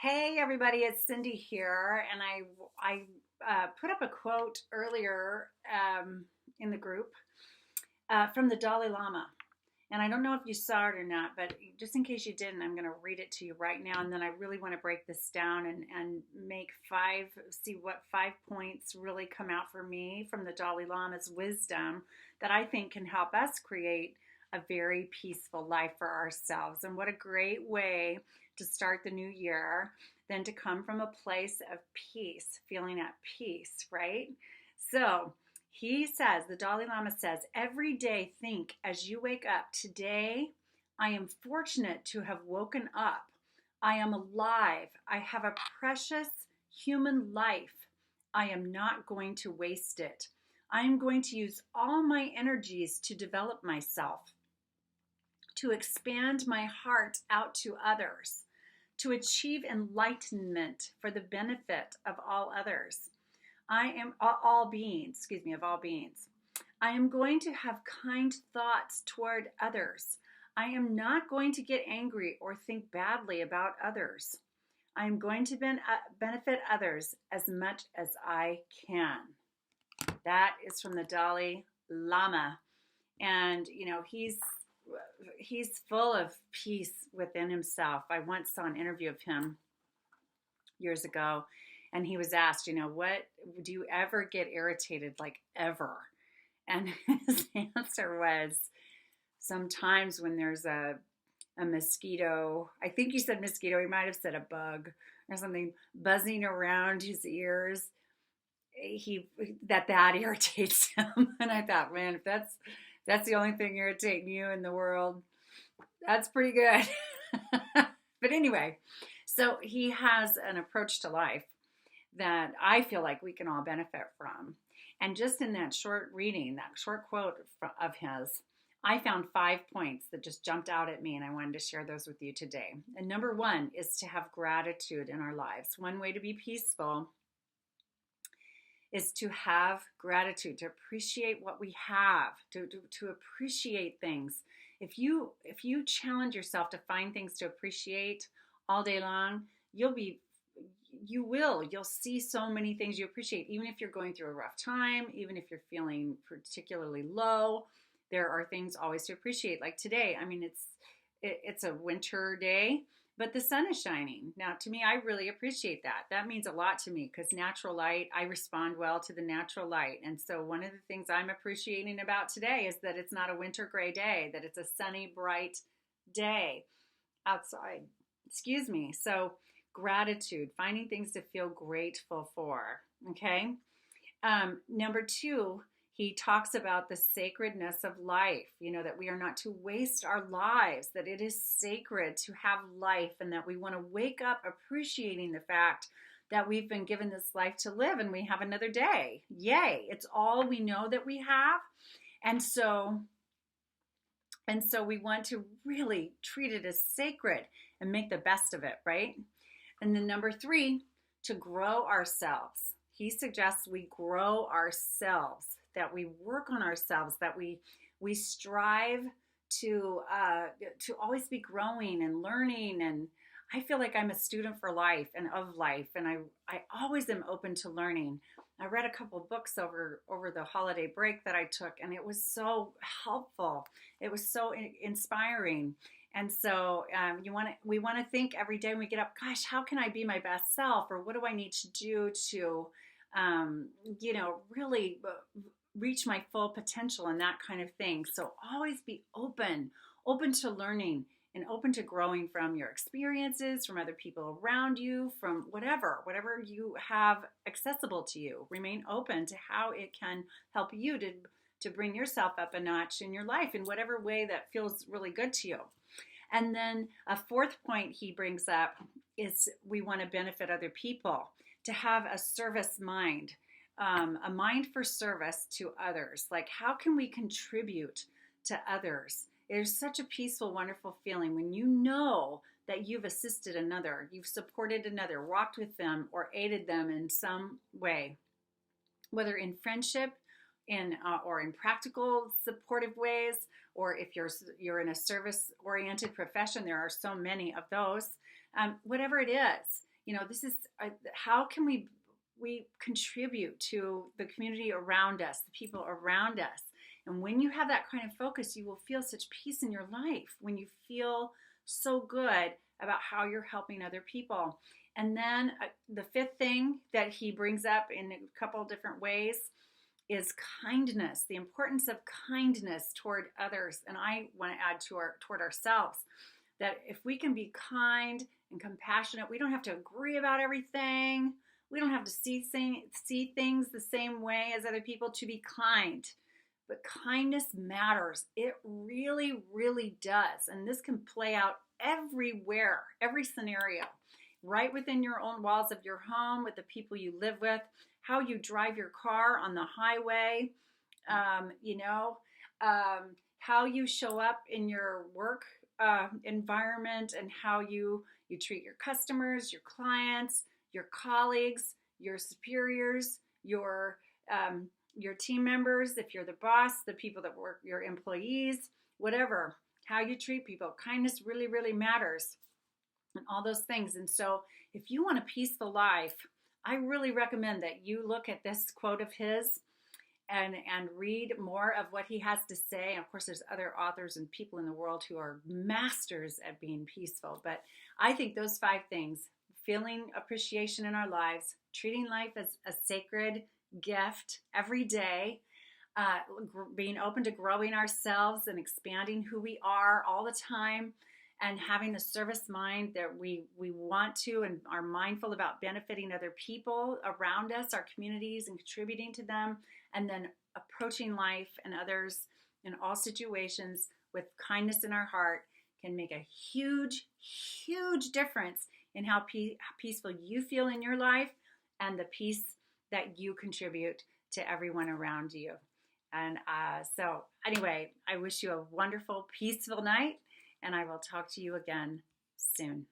Hey everybody, it's Cindy here, and I put up a quote earlier in the group from the Dalai Lama, and I don't know if you saw it or not, but just in case you didn't, I'm going to read it to you right now, and then I really want to break this down and make see what 5 points really come out for me from the Dalai Lama's wisdom that I think can help us create a very peaceful life for ourselves. And what a great way to start the new year than to come from a place of peace, feeling at peace, right? So he says, the Dalai Lama says, every day think as you wake up, today I am fortunate to have woken up. I am alive. I have a precious human life. I am not going to waste it. I am going to use all my energies to develop myself, to expand my heart out to others, to achieve enlightenment for the benefit of all others. I am all beings, of all beings. I am going to have kind thoughts toward others. I am not going to get angry or think badly about others. I am going to benefit others as much as I can. That is from the Dalai Lama. And, he's full of peace within himself. I once saw an interview of him years ago, and he was asked, what do you ever get irritated, like ever? And his answer was, sometimes when there's a mosquito, I think he said mosquito, he might have said a bug or something, buzzing around his ears, that irritates him. And I thought, man, if that's the only thing irritating you in the world, that's pretty good. But anyway, so he has an approach to life that I feel like we can all benefit from. And just in that short reading, that short quote of his, I found 5 points that just jumped out at me, and I wanted to share those with you today. And number one is to have gratitude in our lives. One way to be peaceful is to have gratitude, to appreciate what we have, to appreciate things. If you challenge yourself to find things to appreciate all day long, you'll see so many things you appreciate. Even if you're going through a rough time, even if you're feeling particularly low, there are things always to appreciate. Like today, I mean, it's a winter day, but the sun is shining. Now, to me, I really appreciate that. That means a lot to me because natural light, I respond well to the natural light. And so one of the things I'm appreciating about today is that it's not a winter gray day, that it's a sunny, bright day outside. Excuse me. So gratitude, finding things to feel grateful for. Okay. Number two, he talks about the sacredness of life, that we are not to waste our lives, that it is sacred to have life, and that we want to wake up appreciating the fact that we've been given this life to live and we have another day. Yay. It's all we know that we have. And so we want to really treat it as sacred and make the best of it, right? And then number three, to grow ourselves. He suggests we grow ourselves, that we work on ourselves, that we strive to always be growing and learning. And I feel like I'm a student for life and of life, and I always am open to learning. I read a couple of books over the holiday break that I took, and it was so helpful. It was so inspiring. And so we want to think every day when we get up, gosh, how can I be my best self? Or what do I need to do to, really reach my full potential and that kind of thing. So always be open to learning and open to growing from your experiences, from other people around you, from whatever you have accessible to you. Remain open to how it can help you to bring yourself up a notch in your life in whatever way that feels really good to you. And then a fourth point he brings up is we want to benefit other people, to have a service mind, a mind for service to others. Like, how can we contribute to others? There's such a peaceful, wonderful feeling when you know that you've assisted another, you've supported another, walked with them, or aided them in some way, whether in friendship, or in practical supportive ways, or if you're in a service-oriented profession. There are so many of those. Whatever it is, this is how can we contribute to the community around us, the people around us. And when you have that kind of focus, you will feel such peace in your life when you feel so good about how you're helping other people. And then the fifth thing that he brings up in a couple of different ways is kindness, the importance of kindness toward others. And I want to add toward ourselves, that if we can be kind and compassionate, we don't have to agree about everything. We don't have to see things the same way as other people to be kind. But kindness matters. It really, really does. And this can play out everywhere, every scenario, right within your own walls of your home, with the people you live with, how you drive your car on the highway, how you show up in your work environment, and how you treat your customers, your clients, your colleagues, your superiors, your team members, if you're the boss, the people that work, your employees, whatever, how you treat people. Kindness really, really matters, and all those things. And so if you want a peaceful life, I really recommend that you look at this quote of his and read more of what he has to say. And of course, there's other authors and people in the world who are masters at being peaceful. But I think those 5 things: feeling appreciation in our lives, treating life as a sacred gift every day, being open to growing ourselves and expanding who we are all the time, and having a service mind that we want to and are mindful about benefiting other people around us, our communities, and contributing to them, and then approaching life and others in all situations with kindness in our heart can make a huge, huge difference in how peaceful you feel in your life and the peace that you contribute to everyone around you. And so anyway, I wish you a wonderful, peaceful night, and I will talk to you again soon.